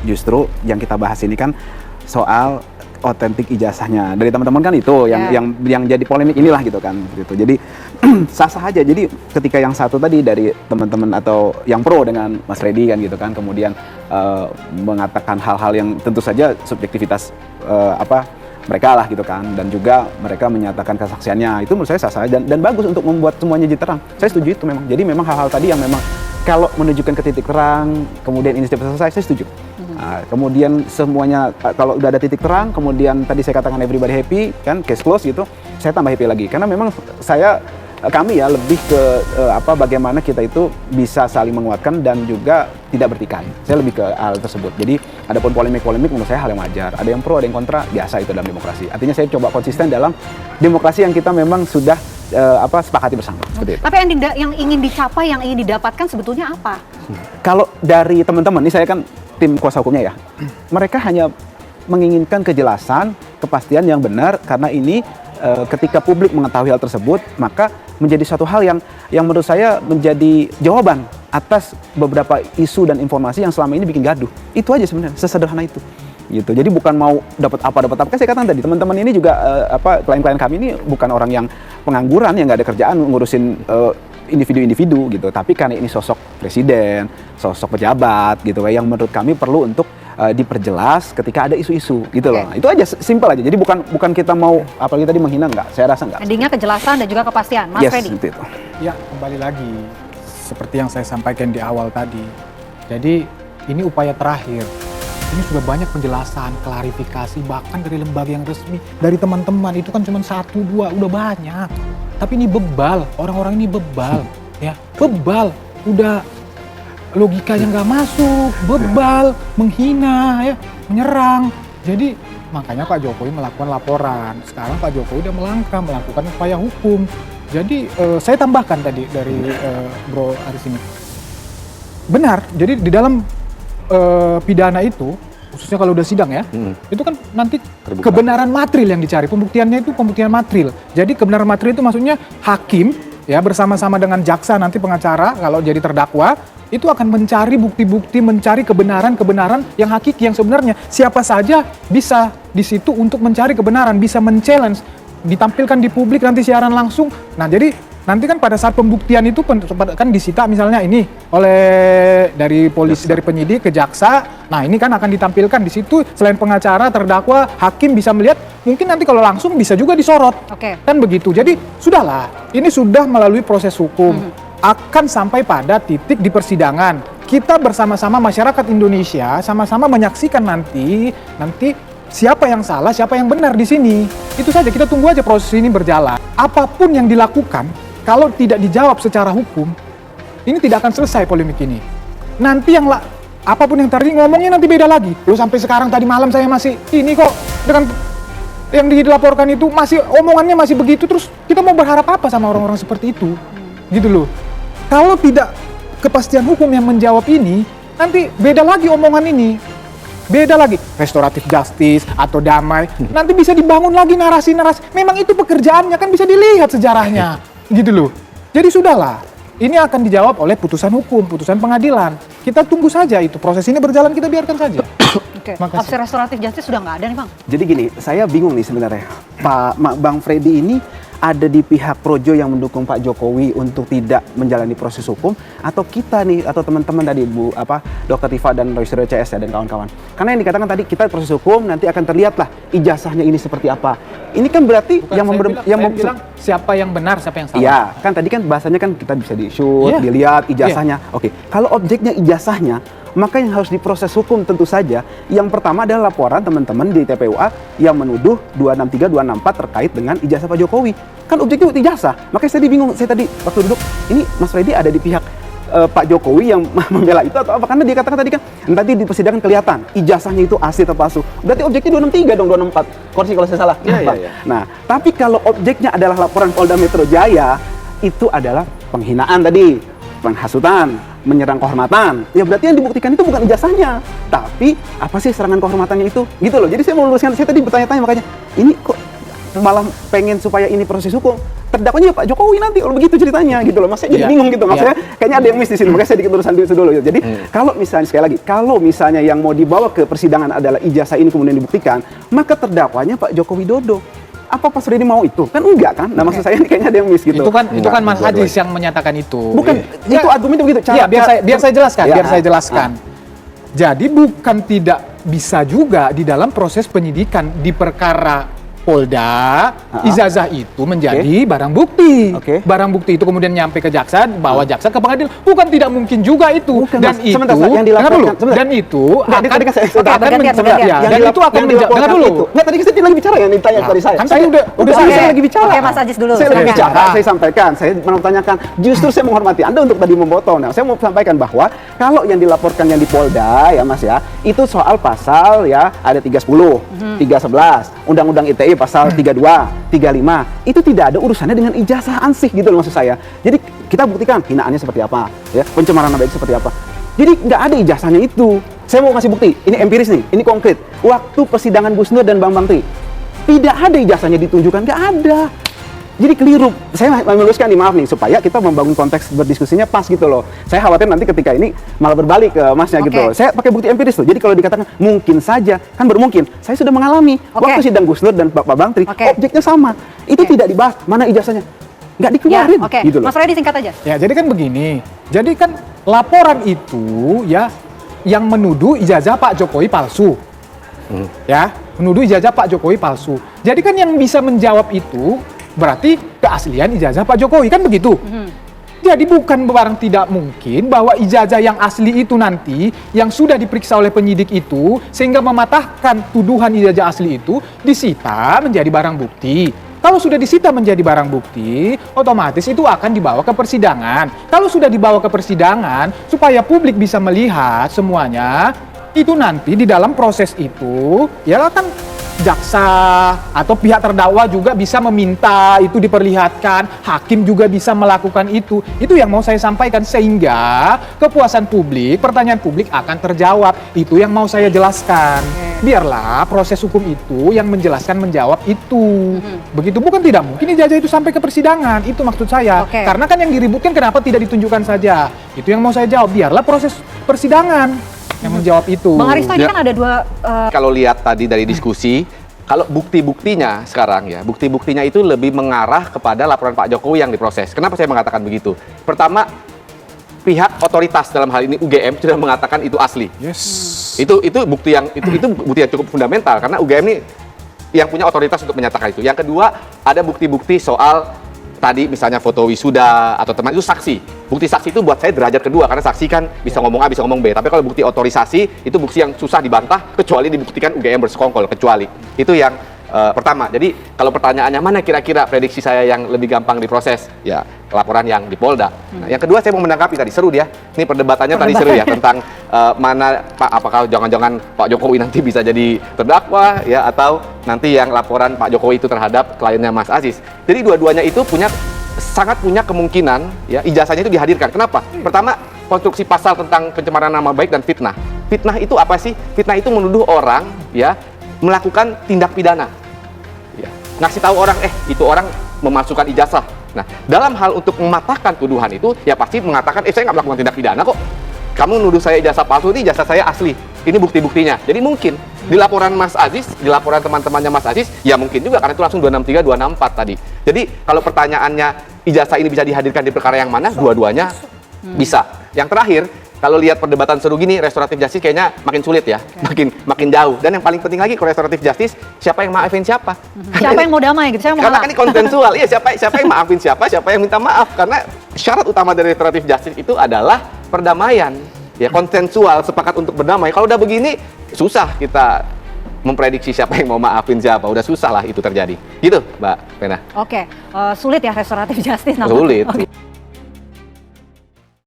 justru yang kita bahas ini kan soal otentik ijazahnya dari teman-teman kan itu yang jadi polemik inilah gitu kan gitu. Jadi sah-sah aja. Jadi ketika yang satu tadi dari teman-teman atau yang pro dengan Mas Freddy kan gitu kan, kemudian mengatakan hal-hal yang tentu saja subjektivitas mereka lah gitu kan, dan juga mereka menyatakan kesaksiannya, itu menurut saya sah-sah dan bagus untuk membuat semuanya jadi terang. Saya setuju itu memang. Jadi memang hal-hal tadi yang memang kalau menunjukkan ke titik terang, kemudian ini cepat selesai, saya setuju. Nah, kemudian semuanya kalau udah ada titik terang, kemudian tadi saya katakan everybody happy kan, case close gitu, saya tambah happy lagi karena memang kami ya lebih ke bagaimana kita itu bisa saling menguatkan dan juga tidak bertikai. Saya lebih ke hal tersebut. Jadi adapun polemik-polemik menurut saya hal yang wajar. Ada yang pro, ada yang kontra, biasa itu dalam demokrasi. Artinya saya coba konsisten dalam demokrasi yang kita memang sudah sepakati bersama. Seperti itu. Tapi yang ingin dicapai, yang ingin didapatkan sebetulnya apa? Kalau dari teman-teman, ini saya kan tim kuasa hukumnya ya, mereka hanya menginginkan kejelasan, kepastian yang benar, karena ini ketika publik mengetahui hal tersebut, maka menjadi suatu hal yang menurut saya menjadi jawaban atas beberapa isu dan informasi yang selama ini bikin gaduh. Itu aja sebenarnya, sesederhana itu. Gitu. Jadi bukan mau dapat apa. Kan saya katakan tadi, teman-teman ini juga klien-klien kami ini bukan orang yang pengangguran, yang nggak ada kerjaan ngurusin individu-individu gitu, tapi karena ini sosok presiden, sosok pejabat gitu, yang menurut kami perlu untuk diperjelas ketika ada isu-isu gitu loh. Itu aja, simpel aja. Jadi bukan kita mau apalagi tadi menghina, enggak. Saya rasa enggak. Endingnya kejelasan dan juga kepastian, Mas Freddy. Itu. Ya, kembali lagi seperti yang saya sampaikan di awal tadi. Jadi ini upaya terakhir. Ini sudah banyak penjelasan, klarifikasi, bahkan dari lembaga yang resmi, dari teman-teman, itu kan cuma 1, 2, udah banyak. Tapi ini bebal, orang-orang ini bebal, ya, bebal, udah logikanya nggak masuk, bebal, menghina, ya, menyerang. Jadi makanya Pak Jokowi melakukan laporan. Sekarang Pak Jokowi udah melakukan upaya hukum. Jadi saya tambahkan tadi dari Bro Aris ini. Benar, jadi di dalam pidana itu, khususnya kalau udah sidang ya, itu kan nanti terbuka. Kebenaran material yang dicari, pembuktiannya itu pembuktian material. Jadi kebenaran material itu maksudnya hakim ya bersama-sama dengan jaksa, nanti pengacara kalau jadi terdakwa itu akan mencari bukti-bukti, mencari kebenaran yang hakiki, yang sebenarnya kan bisa di situ untuk mencari kebenaran, bisa men-challenge, ditampilkan di publik nanti siaran langsung. Nah jadi nanti kan pada saat pembuktian itu kan disita misalnya ini oleh dari polisi, dari penyidik ke jaksa. Nah ini kan akan ditampilkan di situ, selain pengacara, terdakwa, hakim bisa melihat, mungkin nanti kalau langsung bisa juga disorot. Kan begitu. Jadi sudahlah, ini sudah melalui proses hukum. Akan sampai pada titik di persidangan. Kita bersama-sama masyarakat Indonesia sama-sama menyaksikan nanti siapa yang salah, siapa yang benar di sini. Itu saja, kita tunggu aja proses ini berjalan. Apapun yang dilakukan, kalau tidak dijawab secara hukum, ini tidak akan selesai polemik ini. Nanti apapun yang tadi ngomongnya nanti beda lagi. Loh sampai sekarang tadi malam saya masih ini kok dengan yang dilaporkan itu masih omongannya masih begitu, terus kita mau berharap apa sama orang-orang seperti itu? Gitu loh. Kalau tidak kepastian hukum yang menjawab ini, nanti beda lagi omongan ini. Beda lagi, restoratif justice atau damai. Nanti bisa dibangun lagi narasi-narasi. Memang itu pekerjaannya, kan bisa dilihat sejarahnya. Gitu loh. Jadi sudahlah. Ini akan dijawab oleh putusan hukum, putusan pengadilan. Kita tunggu saja itu. Proses ini berjalan, kita biarkan saja. Opsi restoratif justice sudah nggak ada nih Bang. Jadi gini, saya bingung nih sebenarnya. Bang Freddy ini ada di pihak Projo yang mendukung Pak Jokowi untuk tidak menjalani proses hukum, atau kita nih, atau teman-teman tadi Dr. Tifa dan Roy Suryo CS ya, dan kawan-kawan. Karena yang dikatakan tadi kita proses hukum nanti akan terlihat lah ijazahnya ini seperti apa. Ini kan berarti bukan yang bilang siapa yang benar, siapa yang salah. Iya, kan tadi kan bahasanya kan kita bisa di-shoot, dilihat ijazahnya. Oke, kalau objeknya ijazahnya, maka yang harus diproses hukum tentu saja yang pertama adalah laporan teman-teman di TPUA yang menuduh 263, 264 terkait dengan ijazah Pak Jokowi. Kan objeknya ijazah. Makanya saya bingung, saya tadi waktu duduk, ini Mas Freddy ada di pihak Pak Jokowi yang membela itu atau apa? Karena dia katakan tadi kan nanti di persidangan kelihatan ijazahnya itu asli atau palsu. Berarti objeknya 263 dong, 264. Koreksi kalau saya salah. Nah, tapi kalau objeknya adalah laporan Polda Metro Jaya, itu adalah penghinaan tadi, penghasutan, menyerang kehormatan. Ya berarti yang dibuktikan itu bukan ijazahnya, tapi apa sih serangan kehormatannya itu? Gitu loh. Jadi saya mau luruskan, saya tadi bertanya-tanya makanya, ini kok malah pengen supaya ini proses hukum terdakwanya Pak Jokowi nanti kalau begitu ceritanya gitu loh. Mas saya jadi bingung gitu. Maksudnya kayaknya ada yang miss di sini. Makanya saya dikit urusan itu dulu. Jadi kalau misalnya sekali lagi, kalau misalnya yang mau dibawa ke persidangan adalah ijazah ini kemudian dibuktikan, maka terdakwanya Pak Joko Widodo. Apa Pak Freddy mau itu? Kan enggak kan? Nah maksud saya ini kayaknya ada yang miss gitu. Itu kan Mas Ajis yang menyatakan itu. Bukan, itu argumennya begitu. Iya, biar saya jelaskan. Jadi bukan tidak bisa juga di dalam proses penyidikan di perkara Polda, ijazah itu menjadi barang bukti. Barang bukti itu kemudian nyampe ke jaksa, bawa jaksa ke pengadilan. Bukan tidak mungkin juga itu. Bukan, dan Mas. itu, Sebentar, yang dengar dulu. dilaporkan. Dan itu akan gantian. dan itu akan dengar dulu. Nggak, tadi saya lagi bicara yang ditanya tadi saya. Kan saya udah saya lagi bicara. Oke, Mas Ajis dulu. Saya lagi Silakan. bicara, saya sampaikan, saya mau tanyakan. Justru saya menghormati Anda untuk tadi memotong. Nah, saya mau sampaikan bahwa kalau yang dilaporkan yang di Polda ya Mas ya, itu soal pasal ya ada 310, 311, Undang-Undang ITE pasal 32, 35. Itu tidak ada urusannya dengan ijazah ansih gitu loh maksud saya. Jadi kita buktikan hinaannya seperti apa, ya, pencemaran nama baik seperti apa. Jadi nggak ada ijazahnya itu. Saya mau kasih bukti, ini empiris nih, ini konkret. Waktu persidangan Gus Nur dan Bambang Tri, tidak ada ijazahnya ditunjukkan, nggak ada. Jadi keliru. Saya meluruskan nih, maaf nih, supaya kita membangun konteks berdiskusinya pas gitu loh. Saya khawatir nanti ketika ini malah berbalik ke Masnya gitu loh. Saya pakai bukti empiris loh. Jadi kalau dikatakan mungkin saja, kan baru mungkin. Saya sudah mengalami waktu sidang Gus Nur dan Pak Bambang Tri, objeknya sama. Itu tidak dibahas, mana ijazahnya? Nggak dikeluarin. Gitu loh. Mas Freddy singkat aja. Ya, jadi kan begini. Jadi kan laporan itu ya yang menuduh ijazah Pak Jokowi palsu. Ya, menuduh ijazah Pak Jokowi palsu. Jadi kan yang bisa menjawab itu berarti keaslian ijazah Pak Jokowi, kan begitu? Jadi bukan barang tidak mungkin bahwa ijazah yang asli itu nanti yang sudah diperiksa oleh penyidik itu sehingga mematahkan tuduhan ijazah asli itu disita menjadi barang bukti. Kalau sudah disita menjadi barang bukti, otomatis itu akan dibawa ke persidangan. Kalau sudah dibawa ke persidangan, supaya publik bisa melihat semuanya, itu nanti di dalam proses itu, ya kan jaksa atau pihak terdakwa juga bisa meminta itu diperlihatkan, hakim juga bisa melakukan itu. Itu yang mau saya sampaikan sehingga kepuasan publik, pertanyaan publik akan terjawab. Itu yang mau saya jelaskan. Biarlah proses hukum itu yang menjelaskan menjawab itu. Begitu, bukan tidak mungkin ijazah itu sampai ke persidangan. Itu maksud saya. Karena kan yang diributkan kenapa tidak ditunjukkan saja. Itu yang mau saya jawab. Biarlah proses persidangan yang menjawab itu. Bang Haris, tadi kan ada dua kalau lihat tadi dari diskusi, kalau bukti-buktinya sekarang ya, bukti-buktinya itu lebih mengarah kepada laporan Pak Jokowi yang diproses. Kenapa saya mengatakan begitu? Pertama, pihak otoritas dalam hal ini UGM sudah mengatakan itu asli. Itu bukti yang bukti yang cukup fundamental karena UGM ini yang punya otoritas untuk menyatakan itu. Yang kedua, ada bukti-bukti soal tadi misalnya foto wisuda atau teman itu saksi. Bukti saksi itu buat saya derajat kedua karena saksi kan bisa ngomong A bisa ngomong B. Tapi kalau bukti otorisasi itu bukti yang susah dibantah kecuali dibuktikan UGM bersekongkol, kecuali. Itu yang pertama. Jadi kalau pertanyaannya mana kira-kira prediksi saya yang lebih gampang diproses? Ya laporan yang di Polda. Nah, yang kedua saya mau menanggapi tadi seru dia. Ini perdebatannya tadi seru ya tentang mana apakah jangan-jangan Pak Jokowi nanti bisa jadi terdakwa ya atau nanti yang laporan Pak Jokowi itu terhadap kliennya Mas Aziz. Jadi dua-duanya itu sangat punya kemungkinan ya ijazahnya itu dihadirkan. Kenapa? Pertama, konstruksi pasal tentang pencemaran nama baik dan fitnah. Fitnah itu apa sih? Fitnah itu menuduh orang ya melakukan tindak pidana. Ya, ngasih tahu orang itu orang memalsukan ijazah. Nah, dalam hal untuk mematahkan tuduhan itu ya pasti mengatakan saya nggak melakukan tindak pidana kok. Kamu nuduh saya ijazah palsu, ini ijazah saya asli. Ini bukti-buktinya. Jadi mungkin di laporan Mas Aziz, di laporan teman-temannya Mas Aziz, ya mungkin juga karena itu langsung 263, 264 tadi. Jadi kalau pertanyaannya ijazah ini bisa dihadirkan di perkara yang mana, dua-duanya bisa. Yang terakhir, kalau lihat perdebatan seru gini, restoratif justice kayaknya makin sulit ya, makin jauh. Dan yang paling penting lagi, kalau restoratif justice, siapa yang maafin siapa? siapa yang mau damai gitu, siapa yang mau Karena ngalah? kan ini konsensual, iya siapa yang maafin siapa yang minta maaf. Karena syarat utama dari restoratif justice itu adalah perdamaian. Ya konsensual, sepakat untuk berdamai. Kalau udah begini, susah kita memprediksi siapa yang mau maafin siapa. Udah susah lah itu terjadi. Gitu, Mbak Pena. Oke, sulit ya restoratif justice namanya. Sulit. Oke.